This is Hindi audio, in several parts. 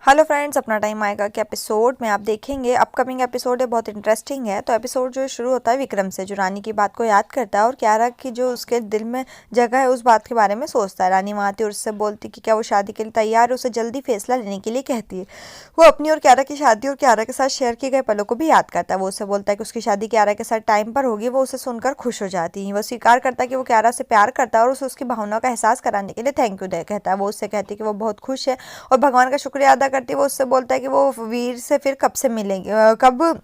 हेलो फ्रेंड्स, अपना टाइम आएगा कि एपिसोड में आप देखेंगे अपकमिंग एपिसोड है, बहुत इंटरेस्टिंग है। तो एपिसोड जो शुरू होता है विक्रम से, जो रानी की बात को याद करता है और क्यारा की जो उसके दिल में जगह है उस बात के बारे में सोचता है। रानी वहाँ आती है और उससे बोलती कि क्या वो शादी के लिए तैयार है, उसे जल्दी फैसला लेने के लिए कहती है। वो अपनी और क्यारा की शादी और क्यारा के साथ शेयर किए गए पलों को भी याद करता है। वो उससे बोलता है कि उसकी शादी क्यारा के साथ टाइम पर होगी। वो उसे सुनकर खुश हो जाती है। वो स्वीकार करता है कि वो क्यारा से प्यार करता है और उसे उसकी भावनाओं का एहसास कराने के लिए थैंक यू दे कहता है। वो उससे कहती है कि वो बहुत खुश है और भगवान का शुक्रिया अदा करती है। वो उससे बोलता है कि वो वीर से फिर कब से मिलेंगे, कब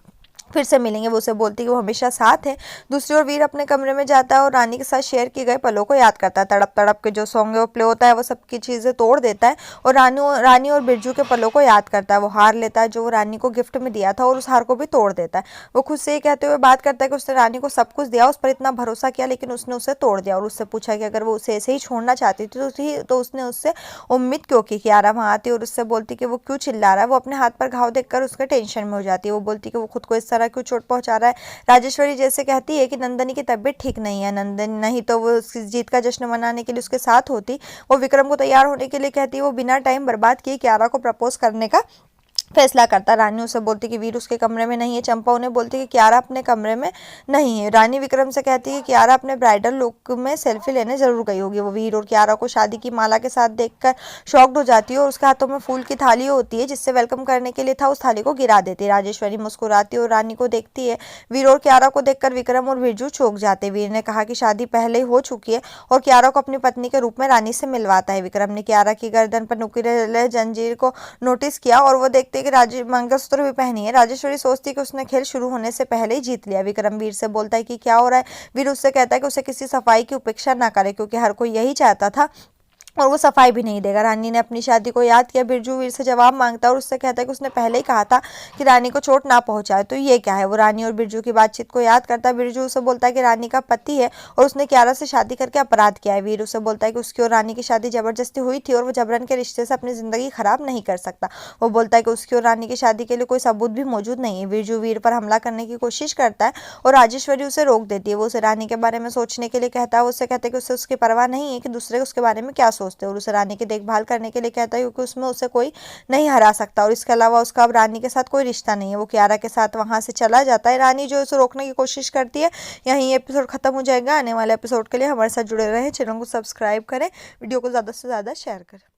फिर से मिलेंगे। वो उसे बोलती है कि वो हमेशा साथ है। दूसरी ओर वीर अपने कमरे में जाता है और रानी के साथ शेयर किए गए पलों को याद करता है। तड़प तड़प के जो सॉन्ग वो प्ले होता है वो सबकी चीज़ें तोड़ देता है और रानी और बिरजू के पलों को याद करता है। वो हार लेता है जो वो रानी को गिफ्ट में दिया था और उस हार को भी तोड़ देता है। वो खुद से ही कहते हुए बात करता है कि उसने रानी को सब कुछ दिया, उस पर इतना भरोसा किया, लेकिन उसने उसे तोड़ दिया। और उससे पूछा कि अगर वो उसे ऐसे ही छोड़ना चाहती थी तो उसने उससे उम्मीद क्यों की। कियारा वहाँ आती है और उससे बोलती कि वो क्यों चिल्ला रहा है। वो अपने हाथ पर घाव देखकर उसके टेंशन में हो जाती है। वो बोलती कि वो खुद को इस तरह क्यों चोट पहुंचा रहा है। राजेश्वरी जैसे कहती है कि नंदनी की तबीयत ठीक नहीं है। नंदनी नहीं तो वो उसकी जीत का जश्न मनाने के लिए उसके साथ होती। वो विक्रम को तैयार होने के लिए कहती है। वो बिना टाइम बर्बाद किए क्यारा को प्रपोज करने का फैसला करता। रानी उसे बोलती कि वीर उसके कमरे में नहीं है। चंपा उन्हें बोलती कि क्यारा अपने कमरे में नहीं है। रानी विक्रम से कहती है कि क्यारा अपने ब्राइडल लुक में सेल्फी लेने जरूर गई होगी। वो वीर और क्यारा को शादी की माला के साथ देखकर शॉक्ड हो जाती है और उसके हाथों में फूल की थाली होती है जिससे वेलकम करने के लिए था, उस थाली को गिरा देती है। राजेश्वरी मुस्कुराती है और रानी को देखती है। वीर और क्यारा को देखकर विक्रम और बिरजू चौंक जाते। वीर ने कहा कि शादी पहले ही हो चुकी है और क्यारा को अपनी पत्नी के रूप में रानी से मिलवाता है। विक्रम ने क्यारा की गर्दन पर नुकीले जंजीर को नोटिस किया और वो देखते कि मंगलसूत्र भी पहनी है। राजेश्वरी सोचती कि उसने खेल शुरू होने से पहले ही जीत लिया। विक्रम वीर से बोलता है कि क्या हो रहा है। वीर उससे कहता है कि उसे किसी सफाई की उपेक्षा ना करे, क्योंकि हर कोई यही चाहता था और वो सफाई भी नहीं देगा। रानी ने अपनी शादी को याद किया। बिरजू वीर से जवाब मांगता है और उससे कहता है कि उसने पहले ही कहा था कि रानी को चोट ना पहुंचाए, तो ये क्या है। वो रानी और बिरजू की बातचीत को याद करता है। बिरजू उसे बोलता है कि रानी का पति है और उसने क्यारा से शादी करके अपराध किया है। वीर उसे बोलता है कि उसकी और रानी की शादी जबरदस्ती हुई थी और वो जबरन के रिश्ते से अपनी जिंदगी खराब नहीं कर सकता। वो बोलता है कि उसकी और रानी की शादी के लिए कोई सबूत भी मौजूद नहीं है। बिरजू वीर पर हमला करने की कोशिश करता है और राजेश्वरी उसे रोक देती है। वो उसे रानी के बारे में सोचने के लिए कहता है। उससे कहता है कि उससे उसकी परवाह नहीं है कि दूसरे उसके बारे में क्या सोचते हैं, और उसे रानी देखभाल करने के लिए कहता है क्योंकि उसमें उसे कोई नहीं हरा सकता और इसके अलावा उसका अब रानी के साथ कोई रिश्ता नहीं है। वो क्यारा के साथ वहां से चला जाता है। रानी जो उसे रोकने की कोशिश करती है। यहीं एपिसोड खत्म हो जाएगा। आने वाले एपिसोड के लिए हमारे साथ जुड़े रहें, चैनल को सब्सक्राइब करें, वीडियो को ज़्यादा से ज़्यादा शेयर करें।